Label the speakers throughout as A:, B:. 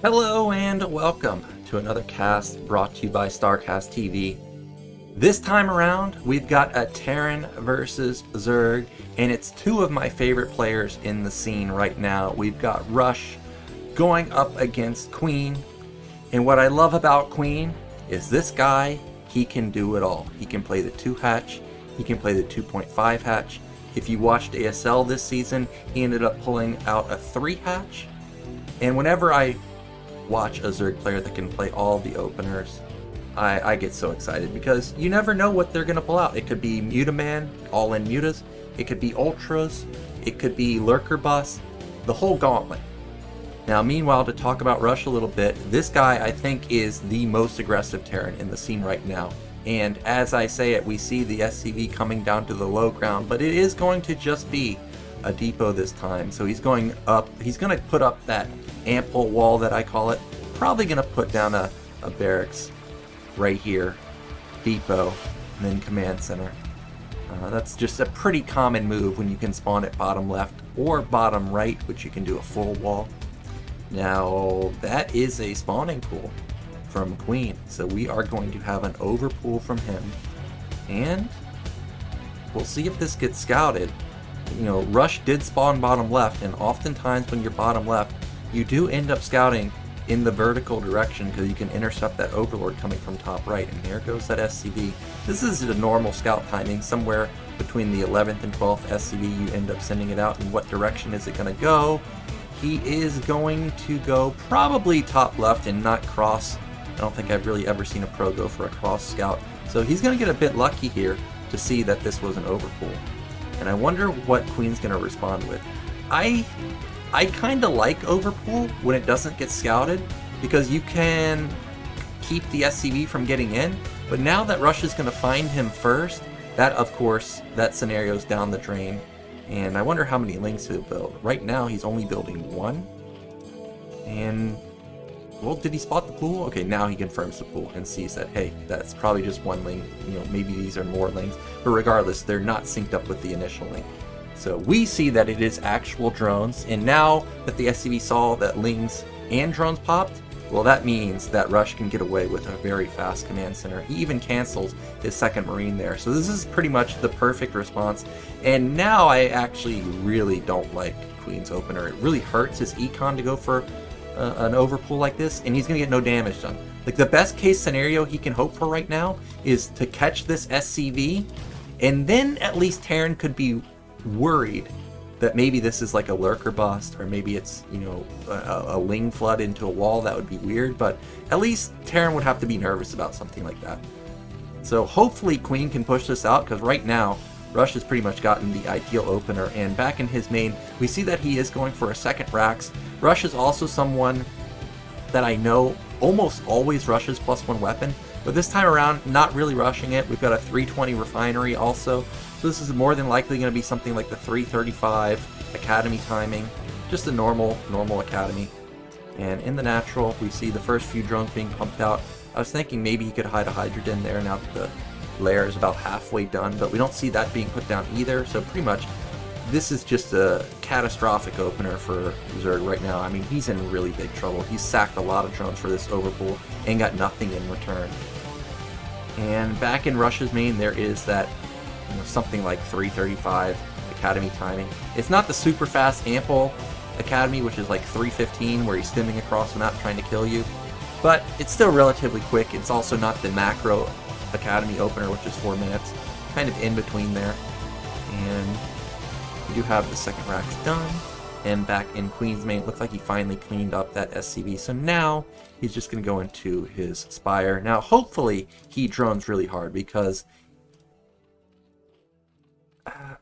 A: Hello and welcome to another cast brought to you by StarCastTV. This time around, we've got a Terran versus Zerg, and it's two of my favorite players in the scene right now. We've got Rush going up against Queen, and what I love about Queen is this guy, he can do it all. He can play the 2 hatch, he can play the 2.5 hatch. If you watched ASL this season, he ended up pulling out a 3 hatch, and whenever I watch a Zerg player that can play all the openers, I get so excited because you never know what they're going to pull out. It could be Mutaman, all-in mutas, it could be Ultras, it could be Lurker Bus, the whole gauntlet. Now meanwhile, to talk about Rush a little bit, this guy I think is the most aggressive Terran in the scene right now. And as I say it, we see the SCV coming down to the low ground, but it is going to just be a depot this time. So he's going up, he's going to put up that ample wall that I call it, probably going to put down a barracks right here, depot, and then command center. That's just a pretty common move when you can spawn at bottom left or bottom right, which you can do a full wall. Now that is a spawning pool from Queen, so we are going to have an overpool from him, and we'll see if this gets scouted. You know, Rush did spawn bottom left, and oftentimes when you're bottom left, you do end up scouting in the vertical direction because you can intercept that overlord coming from top right. And there goes that SCV. This is the normal scout timing. Somewhere between the 11th and 12th SCV, you end up sending it out. And what direction is it going to go? He is going to go probably top left and not cross. I don't think I've really ever seen a pro go for a cross scout. So he's going to get a bit lucky here to see that this was an overpool. And I wonder what Queen's going to respond with. I kind of like overpool when it doesn't get scouted because you can keep the SCV from getting in, but now that Rush is going to find him first, that of course, that scenario's down the drain, and I wonder how many links he'll build. Right now he's only building 1, and well, did he spot the pool? Okay, now he confirms the pool and sees that, hey, that's probably just 1 link, you know, maybe these are more links, but regardless, they're not synced up with the initial link. So we see that it is actual drones, and now that the SCV saw that lings and drones popped, well, that means that Rush can get away with a very fast command center. He even cancels his 2nd Marine there. So this is pretty much the perfect response. And now I actually really don't like Queen's opener. It really hurts his econ to go for an overpool like this, and he's going to get no damage done. Like, the best case scenario he can hope for right now is to catch this SCV, and then at least Terran could be worried that maybe this is like a lurker bust, or maybe it's, you know, a ling flood into a wall. That would be weird, but at least Terran would have to be nervous about something like that. So hopefully Queen can push this out, because right now Rush has pretty much gotten the ideal opener, and back in his main we see that he is going for a 2nd Rax. Rush is also someone that I know almost always rushes +1 weapon, but this time around not really rushing it. We've got a 320 refinery also, so this is more than likely going to be something like the 335 academy timing, just a normal academy. And in the natural, we see the first few drones being pumped out. I was thinking maybe he could hide a hydrogen there now that the lair is about halfway done, but we don't see that being put down either. So pretty much this is just a catastrophic opener for Zerg right now. I mean, he's in really big trouble. He's sacked a lot of drones for this overpool and got nothing in return. And back in Rush's main, there is that, you know, something like 335 academy timing. It's not the super fast ample academy, which is like 315, where he's stimming across the map trying to kill you, but it's still relatively quick. It's also not the macro academy opener, which is 4 minutes, kind of in between there. And we do have the 2nd Rax done, and back in Queen's main, it looks like he finally cleaned up that SCV, so now he's just going to go into his Spire. Now hopefully he drones really hard, because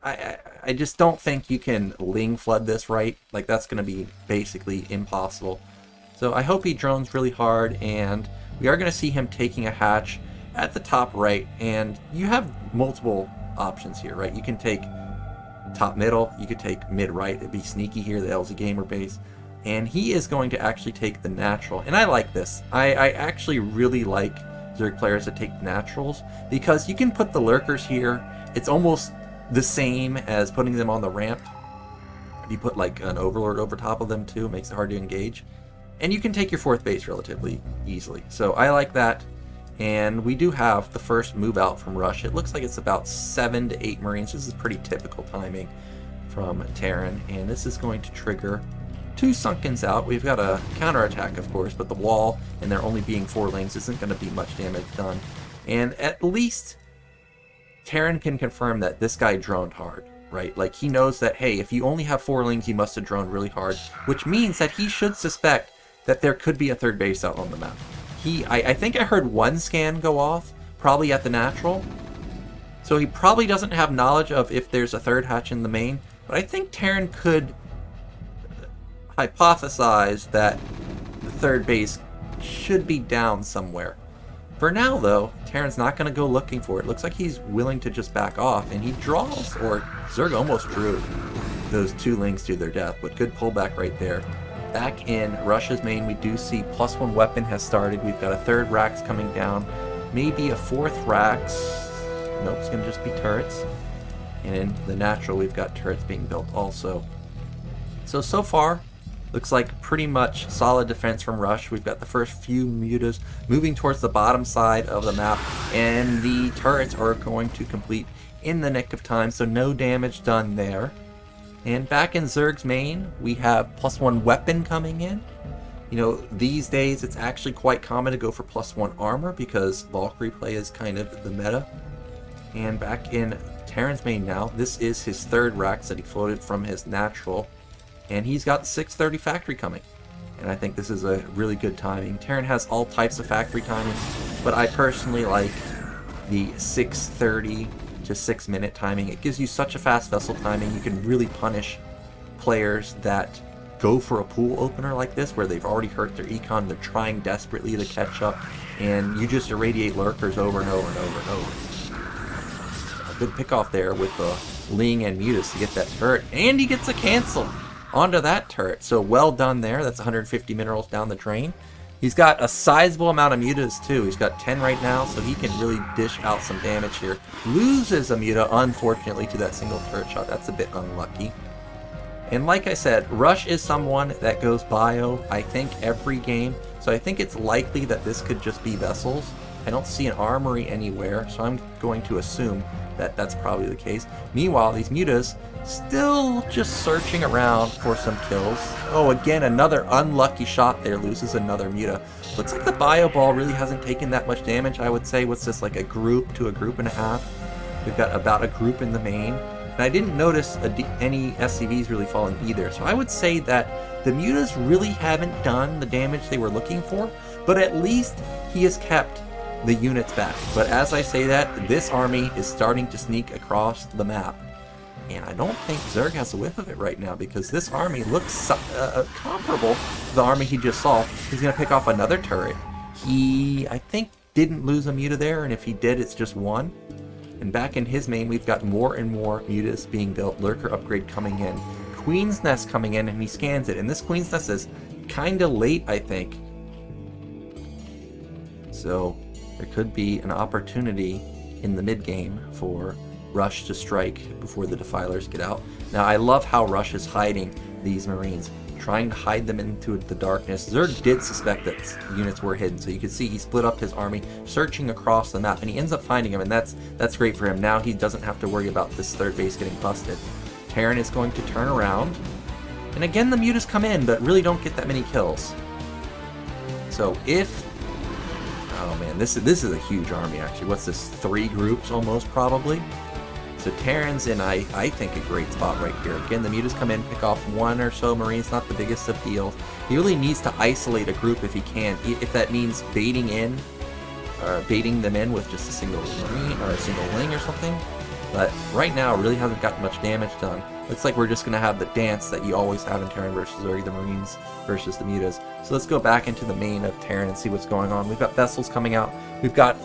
A: I just don't think you can ling flood this right. Like, that's going to be basically impossible. So I hope he drones really hard, and we are going to see him taking a hatch at the top right, and you have multiple options here, right? You can take top middle, you could take mid right, it'd be sneaky here, the LZ Gamer base, and he is going to actually take the natural, and I like this. I actually really like Zerg players that take naturals, because you can put the lurkers here. It's almost the same as putting them on the ramp. If you put like an overlord over top of them too, it makes it hard to engage. And you can take your 4th base relatively easily. So I like that. And we do have the first move out from Rush. It looks like it's about 7 to 8 Marines. This is pretty typical timing from Terran. And this is going to trigger 2 Sunkens out. We've got a counterattack, of course, but the wall and there only being 4 lanes isn't going to be much damage done. And at least Terran can confirm that this guy droned hard, right? Like, he knows that, hey, if you only have 4 lanes, you must have droned really hard, which means that he should suspect that there could be a 3rd base out on the map. I think I heard 1 scan go off, probably at the natural. So he probably doesn't have knowledge of if there's a 3rd hatch in the main. But I think Terran could hypothesize that the 3rd base should be down somewhere. For now, though, Terran's not going to go looking for it. Looks like he's willing to just back off. And he draws, or Zerg almost drew those 2 links to their death. But good pullback right there. Back in Russia's main, we do see +1 weapon has started. We've got a 3rd Rax coming down. Maybe a 4th Rax. Nope, it's going to just be turrets. And in the natural, we've got turrets being built also. So far, looks like pretty much solid defense from Rush. We've got the first few mutas moving towards the bottom side of the map. And the turrets are going to complete in the nick of time, so no damage done there. And back in Zerg's main, we have +1 weapon coming in. You know, these days it's actually quite common to go for +1 armor because Valkyrie play is kind of the meta. And back in Terran's main now, this is his 3rd Rax that he floated from his natural. And he's got 630 factory coming. And I think this is a really good timing. Terran has all types of factory timing, but I personally like the 630 to 6-minute timing. It gives you such a fast vessel timing. You can really punish players that go for a pool opener like this where they've already hurt their econ, they're trying desperately to catch up, and you just irradiate lurkers over and over and over and over. A good pick off there with the Ling and Mutas to get that turret, and he gets a cancel onto that turret. So well done there. That's 150 minerals down the drain. He's got a sizable amount of mutas too. He's got 10 right now, so he can really dish out some damage here. Loses a muta, unfortunately, to that single turret shot. That's a bit unlucky. And like I said, Rush is someone that goes bio, I think, every game. So I think it's likely that this could just be vessels. I don't see an armory anywhere, so I'm going to assume that that's probably the case. Meanwhile, these mutas still just searching around for some kills. Oh, again, another unlucky shot there, loses another muta. Looks like the bio ball really hasn't taken that much damage, I would say. What's this, like a group to a group and a half? We've got about a group in the main. And I didn't notice any SCVs really falling either. So I would say that the mutas really haven't done the damage they were looking for, but at least he has kept the units back. But as I say that, this army is starting to sneak across the map. And I don't think Zerg has a whiff of it right now because this army looks comparable to the army he just saw. He's going to pick off another turret. He, I think, didn't lose a muta there, and if he did, it's just 1. And back in his main, we've got more and more mutas being built. Lurker upgrade coming in. Queen's Nest coming in, and he scans it. And this Queen's Nest is kind of late, I think. So there could be an opportunity in the mid-game for Rush to strike before the Defilers get out. Now, I love how Rush is hiding these Marines, trying to hide them into the darkness. Zerg did suspect that units were hidden, so you can see he split up his army, searching across the map, and he ends up finding them, and that's great for him. Now he doesn't have to worry about this 3rd base getting busted. Terran is going to turn around, and again the mutas come in, but really don't get that many kills. So if... oh man, this is a huge army actually. What's this, 3 groups almost probably? So Terran's in, I think, a great spot right here. Again, the mutas come in, pick off 1 or so Marines, not the biggest of deals. He really needs to isolate a group if he can, if that means baiting them in with just a single Marine or a single Ling or something. But right now, really hasn't got much damage done. Looks like we're just going to have the dance that you always have in Terran versus Zerg, the Marines versus the mutas. So let's go back into the main of Terran and see what's going on. We've got vessels coming out. We've got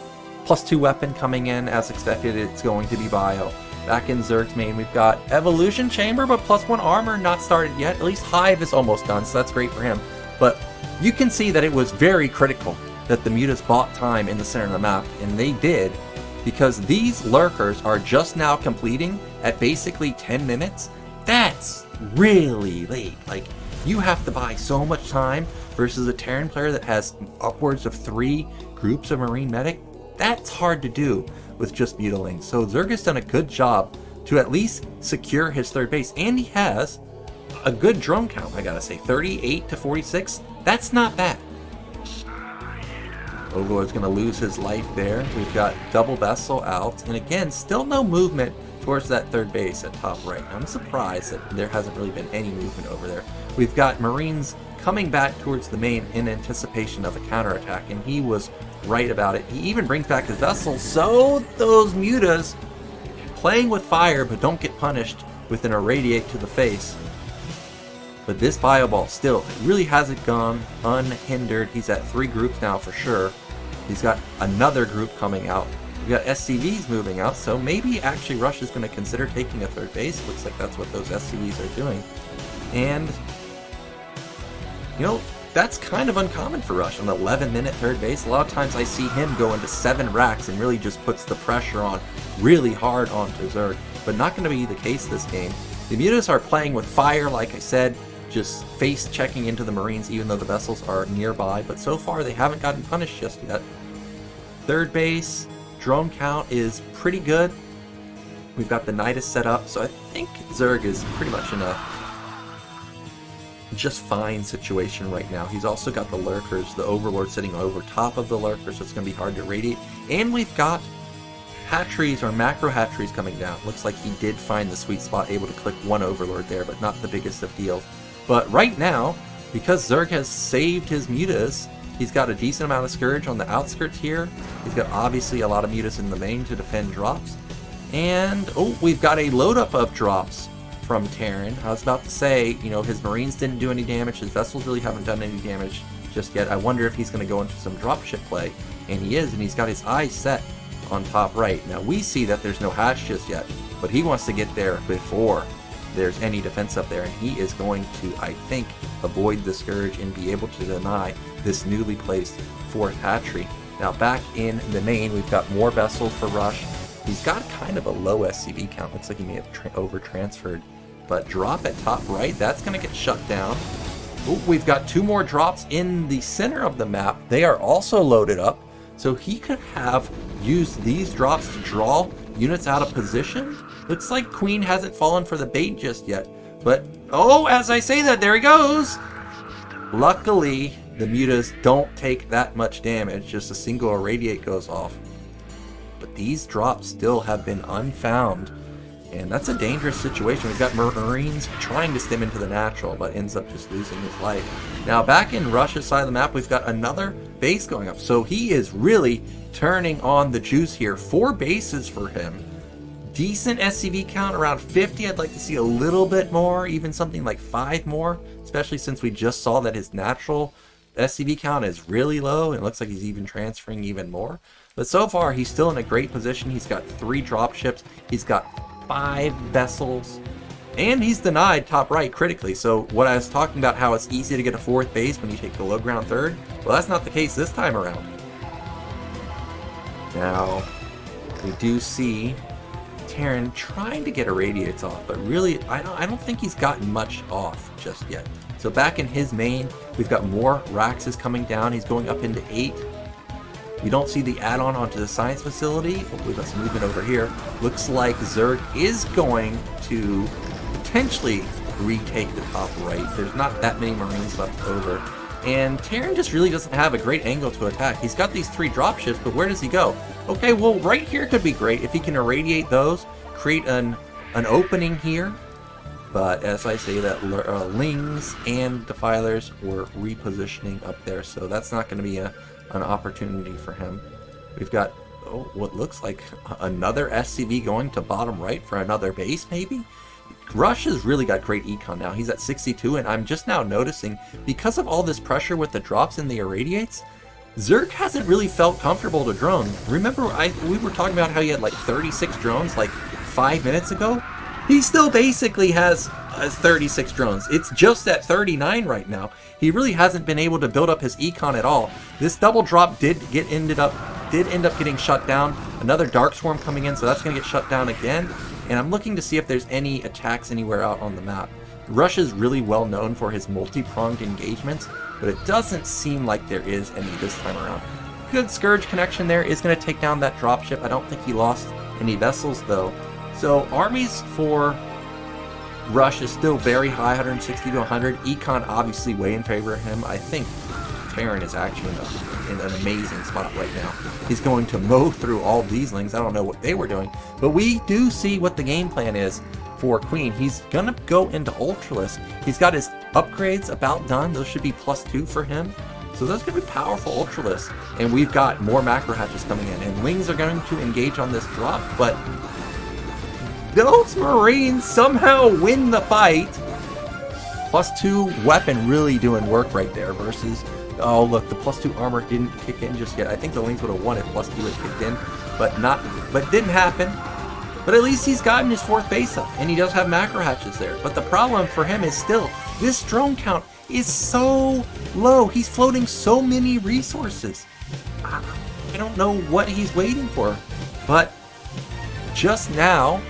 A: +2 weapon coming in. As expected, it's going to be bio. Back in Zerg's main, we've got Evolution Chamber, but +1 armor not started yet. At least Hive is almost done, so that's great for him. But you can see that it was very critical that the mutas bought time in the center of the map, and they did, because these lurkers are just now completing at basically 10 minutes. That's really late. Like, you have to buy so much time versus a Terran player that has upwards of 3 groups of Marine Medic. That's hard to do with just Mutiling. So Zerg has done a good job to at least secure his third base, and he has a good drone count, I gotta say. 38 to 46, that's not bad. Overlord's gonna lose his life there. We've got double vessel out, and again, still no movement towards that third base at top right. I'm surprised that there hasn't really been any movement over there. We've got Marines coming back towards the main in anticipation of a counterattack, and he was right about it. He even brings back his vessel, so those mutas playing with fire but don't get punished with an irradiate to the face. But this bio ball still really hasn't gone unhindered. He's at 3 groups now for sure. He's got another group coming out. We've got SCVs moving out, so maybe actually Rush is going to consider taking a third base. Looks like that's what those SCVs are doing. And, you know, that's kind of uncommon for Rush, an 11-minute third base. A lot of times I see him go into 7 racks and really just puts the pressure on really hard onto Zerg, but not going to be the case this game. The mutas are playing with fire, like I said, just face checking into the Marines even though the vessels are nearby, but so far they haven't gotten punished just yet. Third base, drone count is pretty good. We've got the Nidus set up, so I think Zerg is pretty much in a just fine situation right now. He's also got the Lurkers, the Overlord sitting over top of the Lurkers, so it's going to be hard to radiate. And we've got hatcheries or macro hatcheries coming down. Looks like he did find the sweet spot, able to click 1 Overlord there, but not the biggest of deals. But right now, because Zerg has saved his mutas, he's got a decent amount of Scourge on the outskirts here. He's got obviously a lot of mutas in the main to defend drops. And, oh, we've got a load up of drops from Terran. I was about to say, you know, his Marines didn't do any damage, his vessels really haven't done any damage just yet. I wonder if he's going to go into some dropship play. And he is, and he's got his eyes set on top right. Now, we see that there's no hatch just yet, but he wants to get there before there's any defense up there, and he is going to, I think, avoid the Scourge and be able to deny this newly placed 4th hatchery. Now back in the main, we've got more vessels for Rush. He's got kind of a low SCV count. Looks like he may have over-transferred. But drop at top right, that's going to get shut down. Ooh, we've got 2 more drops in the center of the map. They are also loaded up. So he could have used these drops to draw units out of position. Looks like Queen hasn't fallen for the bait just yet. But, oh, as I say that, there he goes! Luckily, the mutas don't take that much damage. Just a single irradiate goes off. But these drops still have been unfound. And that's a dangerous situation. We've got Marines trying to stem into the natural, but ends up just losing his life. Now, back in Russia's side of the map, we've got another base going up. So he is really turning on the juice here. 4 bases for him. Decent SCV count, around 50. I'd like to see a little bit more, even something like 5 more, especially since we just saw that his natural SCV count is really low, and it looks like he's even transferring even more. But so far, he's still in a great position. He's got 3 drop ships. He's got 5 vessels, and he's denied top right critically. So what I was talking about, how it's easy to get a 4th base when you take the low ground 3rd, well, that's not the case this time around. Now, we do see Terran trying to get irradiates off, but really, I don't think he's gotten much off just yet. So back in his main, we've got more Raxes coming down. He's going up into 8. We don't see the add-on onto the science facility. Oh, we've got some movement over here. Looks like Zerg is going to potentially retake the top right. There's not that many Marines left over. And Terran just really doesn't have a great angle to attack. He's got these 3 dropships, but where does he go? Okay, well, right here could be great if he can irradiate those, create an opening here. But as I say, that Lings and Defilers were repositioning up there, so that's not going to be an opportunity for him. We've got what looks like another SCV going to bottom right for another base, maybe? Rush has really got great econ now. He's at 62, and I'm just now noticing, because of all this pressure with the drops and the irradiates, Zerg hasn't really felt comfortable to drone. Remember, we were talking about how he had like 36 drones like 5 minutes ago? He still basically has 36 drones. It's just at 39 right now. He really hasn't been able to build up his econ at all. This double drop did end up getting shut down. Another Dark Swarm coming in, so that's going to get shut down again. And I'm looking to see if there's any attacks anywhere out on the map. Rush is really well known for his multi-pronged engagements, but it doesn't seem like there is any this time around. Good Scourge connection there is going to take down that dropship. I don't think he lost any vessels though. So armies for Rush is still very high, 160 to 100. Econ obviously way in favor of him. I think Terran is actually in an amazing spot right now. He's going to mow through all these lings. I don't know what they were doing, but we do see what the game plan is for Queen. He's gonna go into Ultralisk. He's got his upgrades about done. Those should be +2 for him. So those are gonna be powerful Ultralisks. And we've got more macro hatches coming in. And Lings are going to engage on this drop, but those Marines somehow win the fight. +2 weapon really doing work right there versus, oh look, the +2 armor didn't kick in just yet. I think the Lings would have won if +2 had kicked in, but didn't happen. But at least he's gotten his 4th base up, and he does have macro hatches there. But the problem for him is still, this drone count is so low. He's floating so many resources. I don't know what he's waiting for. But just now,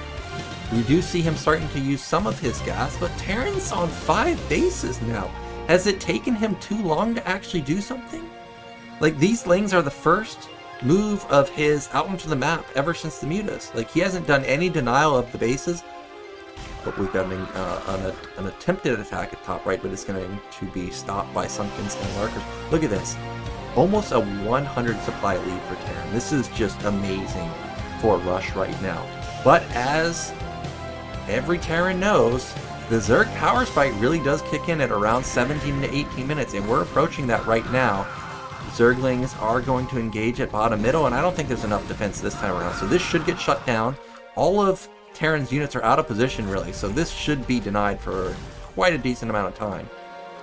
A: we do see him starting to use some of his gas, but Terran's on 5 bases now. Has it taken him too long to actually do something? Like, these Lings are the first move of his out onto the map ever since the mutas. Like, he hasn't done any denial of the bases, but we've got an attempted attack at top right, but it's going to be stopped by Sunkens and Lurkers. Look at this. Almost a 100 supply lead for Terran. This is just amazing for Rush right now. But as every Terran knows, the Zerg power spike really does kick in at around 17 to 18 minutes, and we're approaching that right now. Zerglings are going to engage at bottom middle, and I don't think there's enough defense this time around, so this should get shut down. All of Terran's units are out of position really, so this should be denied for quite a decent amount of time.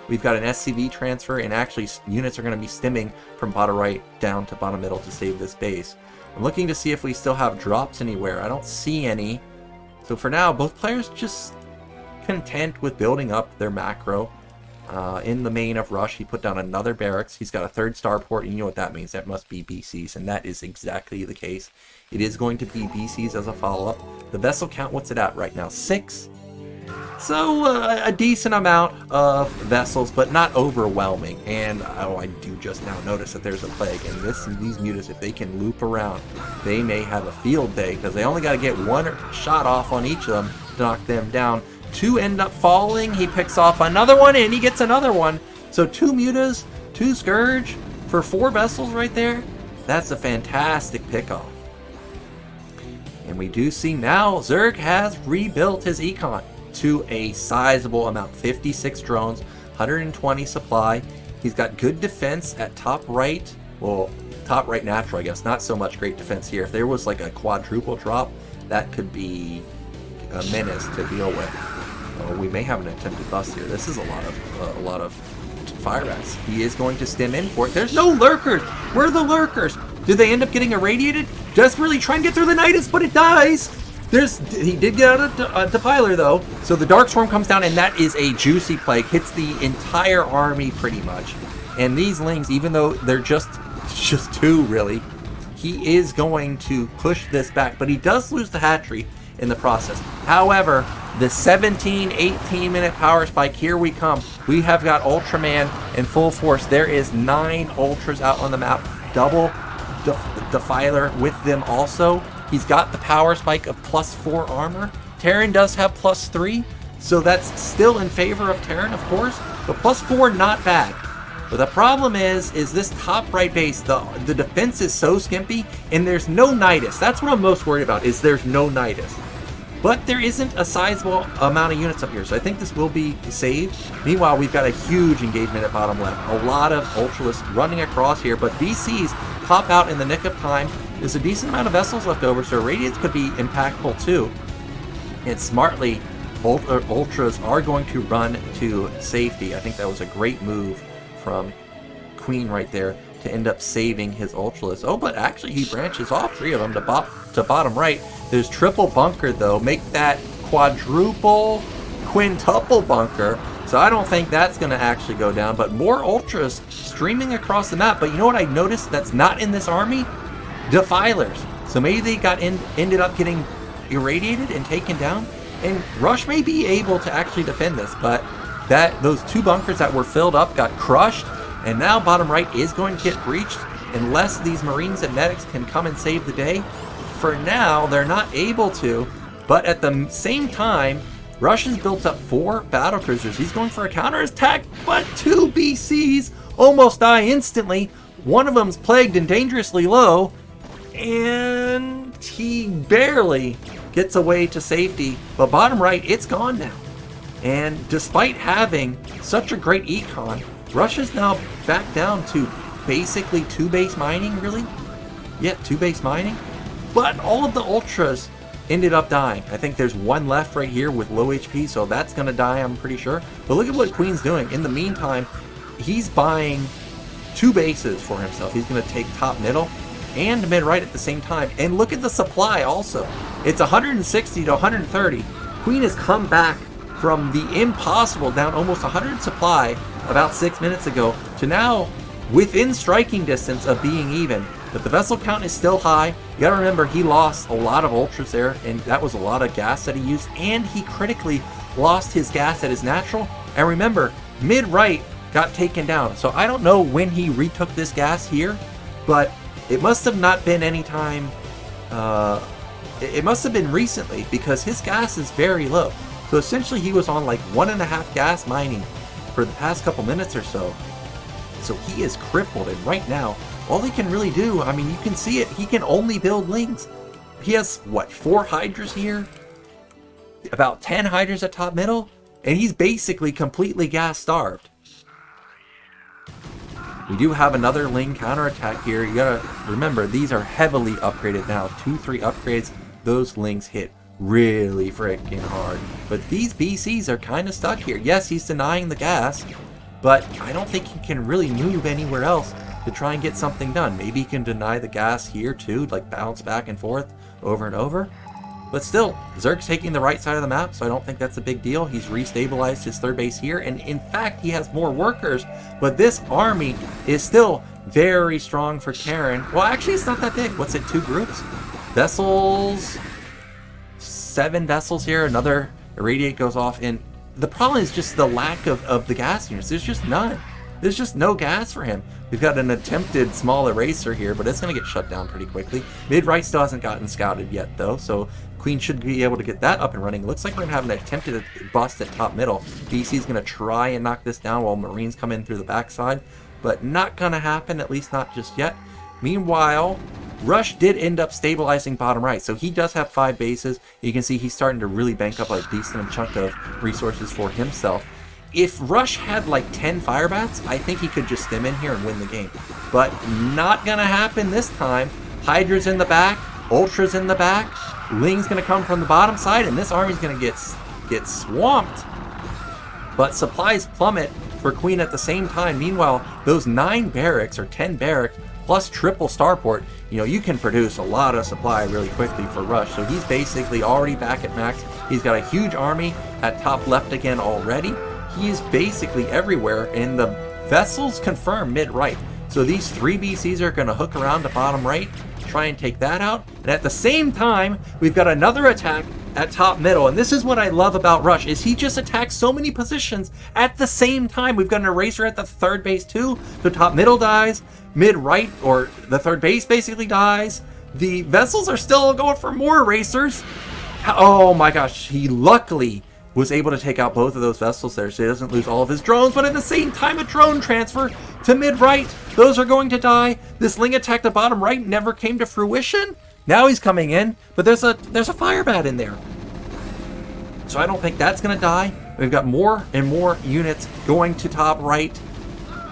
A: We've got an SCV transfer, and actually units are going to be stimming from bottom right down to bottom middle to save this base. I'm looking to see if we still have drops anywhere. I don't see any. So for now, both players just content with building up their macro. In the main of Rush, he put down another barracks. He's got a 3rd starport, and you know what that means. That must be BCs, and that is exactly the case. It is going to be BCs as a follow-up. The vessel count, what's it at right now? 6. So a decent amount of vessels, but not overwhelming. And oh, I do just now notice that there's a plague, and these mutas, if they can loop around, they may have a field day, because they only got to get 1 shot off on each of them to knock them down. 2 end up falling. He picks off another one, and he gets another one. So 2 mutas, 2 Scourge for 4 vessels right there. That's a fantastic pickoff. And we do see now Zerg has rebuilt his econ to a sizable amount. 56 drones, 120 supply. He's got good defense at top right. Well, top right natural, I guess. Not so much great defense here. If there was like a quadruple drop, that could be a menace to deal with. We may have an attempted bust here. This is a lot of fire rats. He is going to stem in for it. There's no lurkers. Where are the lurkers? Did they end up getting irradiated? Desperately try and get through the Nidus, but it dies. He did get out of Defiler though. So the Dark Swarm comes down, and that is a juicy plague. Hits the entire army pretty much. And these Lings, even though they're just 2 really, he is going to push this back, but he does lose the hatchery in the process. However, the 17-18 minute power spike, here we come. We have got Ultraman in full force. There is 9 Ultras out on the map, double Defiler with them also. He's got the power spike of +4 armor. Terran does have +3, so that's still in favor of Terran, of course, but +4 not bad. But the problem is this top right base, the defense is so skimpy, and there's no Nidus. That's what I'm most worried about, is there's no Nidus. But there isn't a sizable amount of units up here, so I think this will be saved. Meanwhile, we've got a huge engagement at bottom left. A lot of Ultralists running across here, but BCs pop out in the nick of time. There's a decent amount of vessels left over, so Radiance could be impactful too. And smartly, Ultras are going to run to safety. I think that was a great move from Queen right there to end up saving his Ultralists. Oh, but actually he branches off 3 of them to bottom right. There's triple bunker though. Make that quadruple, quintuple bunker. So I don't think that's going to actually go down. But more Ultras streaming across the map. But you know what I noticed that's not in this army? Defilers. So maybe they ended up getting irradiated and taken down. And Rush may be able to actually defend this, but those 2 bunkers that were filled up got crushed, and now bottom right is going to get breached unless these Marines and medics can come and save the day. For now, they're not able to, but at the same time, Rush has built up 4 battlecruisers. He's going for a counterattack, but 2 BCs almost die instantly. One of them's plagued and dangerously low, and he barely gets away to safety. But bottom right, it's gone now. And despite having such a great econ, Rush is now back down to basically 2 base mining, really? Yeah, 2 base mining. But all of the ultras ended up dying. I think there's 1 left right here with low HP, so that's going to die, I'm pretty sure. But look at what Queen's doing. In the meantime, he's buying 2 bases for himself. He's going to take top middle and mid right at the same time. And look at the supply also. It's 160 to 130. Queen has come back from the impossible, down almost 100 supply about 6 minutes ago, to now within striking distance of being even. But the vessel count is still high. You gotta remember, he lost a lot of ultras there, and that was a lot of gas that he used, and he critically lost his gas at his natural. And remember, mid-right got taken down. So I don't know when he retook this gas here, but it must have not been any time, it must have been recently, because his gas is very low. So essentially he was on like 1.5 gas mining for the past couple minutes or so. So he is crippled, and right now, all he can really do, I mean, you can see it, he can only build lings. He has, what, 4 hydras here? About 10 hydras at top middle? And he's basically completely gas starved. We do have another ling counterattack here. You gotta remember, these are heavily upgraded now. 2-3 upgrades, those lings hit really freaking hard. But these BCs are kind of stuck here. Yes, he's denying the gas, but I don't think he can really move anywhere else to try and get something done. Maybe he can deny the gas here too, like bounce back and forth over and over. But still, Zerg's taking the right side of the map, so I don't think that's a big deal. He's restabilized his 3rd base here, and in fact, he has more workers. But this army is still very strong for Terran. Well, actually, it's not that big. What's it, 2 groups? Vessels, 7 vessels here. Another irradiate goes off, and the problem is just the lack of the gas units. There's just none. There's just no gas for him. We've got an attempted small eraser here, but it's going to get shut down pretty quickly. Mid-right still hasn't gotten scouted yet, though, so Queen should be able to get that up and running. It looks like we're going to have an attempted bust at top middle. BC's going to try and knock this down while Marines come in through the backside, but not going to happen, at least not just yet. Meanwhile, Rush did end up stabilizing bottom right, so he does have 5 bases. You can see he's starting to really bank up a decent chunk of resources for himself. If Rush had like 10 fire bats, I think he could just stem in here and win the game. But not gonna happen this time. Hydra's in the back, Ultra's in the back, Ling's gonna come from the bottom side, and this army's gonna get swamped. But supplies plummet for Queen at the same time. Meanwhile, those 9 barracks or 10 barracks plus triple starport, you know, you can produce a lot of supply really quickly for Rush. So he's basically already back at max. He's got a huge army at top left again already. He is basically everywhere, and the vessels confirm mid-right. So these 3 BCs are going to hook around to bottom right, try and take that out. And at the same time, we've got another attack at top middle. And this is what I love about Rush, is he just attacks so many positions at the same time. We've got an eraser at the 3rd base too. So top middle dies, mid-right, or the 3rd base basically dies. The vessels are still going for more erasers. Oh my gosh, he luckily was able to take out both of those vessels there, so he doesn't lose all of his drones, but at the same time, a drone transfer to mid-right. Those are going to die. This Ling attack to bottom right never came to fruition. Now he's coming in, but there's a fire bat in there. So I don't think that's going to die. We've got more and more units going to top right.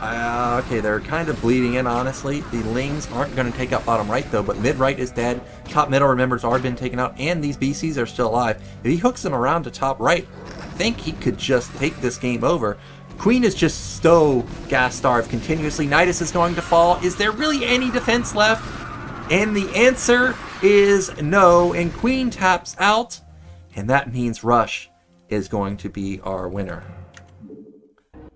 A: Okay, they're kind of bleeding in, honestly. The Lings aren't going to take out bottom right, though, but mid-right is dead. Top middle, remember, has already been taken out, and these BCs are still alive. If he hooks them around to top right, I think he could just take this game over. Queen is just so gas-starved continuously. Nidus is going to fall. Is there really any defense left? And the answer is no, and Queen taps out, and that means Rush is going to be our winner.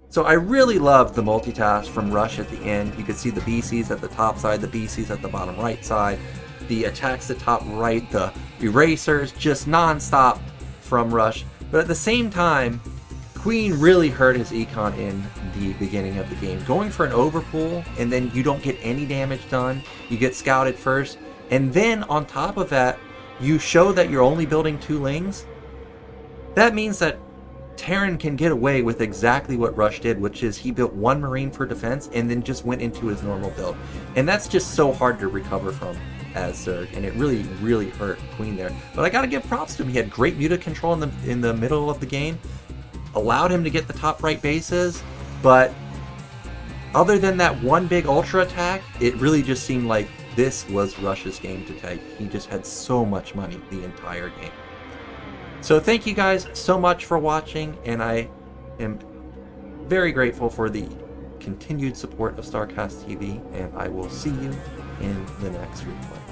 A: So I really loved the multitask from Rush at the end. You could see the BCs at the top side, the BCs at the bottom right side, the attacks at top right, the erasers, just non-stop from Rush, but at the same time, Queen really hurt his econ in the beginning of the game. Going for an overpool, and then you don't get any damage done, you get scouted first, and then on top of that, you show that you're only building 2 Lings. That means that Terran can get away with exactly what Rush did, which is he built 1 Marine for defense and then just went into his normal build. And that's just so hard to recover from as Zerg, and it really, really hurt Queen there. But I gotta give props to him. He had great muta control in the middle of the game, allowed him to get the top right bases, but other than that one big ultra attack, it really just seemed like this was Rush's game to take. He just had so much money the entire game. So thank you guys so much for watching, and I am very grateful for the continued support of StarCastTV, and I will see you in the next replay.